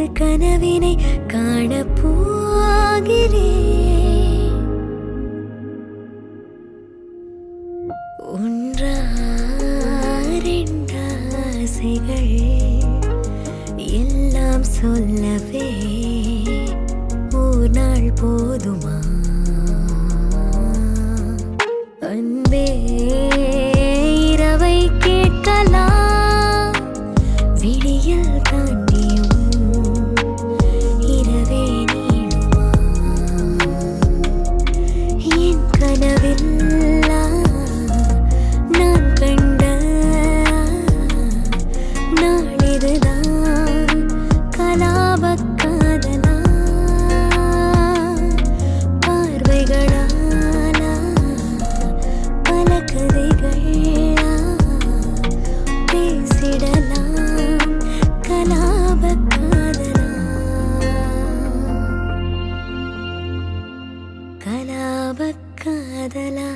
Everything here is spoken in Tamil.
எனது கனவினை காணப்போகிறேன். ஒன்றாசைகள் எல்லாம் சொல்லவே ஒரு நாள் போதுமா? அன்பே இரவை கேட்கலாம், விடியல் தாண்டியும் இரவே நீளுமா? என் கனவில் நான் கண்ட நாளிதுதான் கலாபக் காதலா? பார்வைகளாலா பல கதைகளா பேசிடலாம் கலாபக் காதலா? கலாபக் காதலா?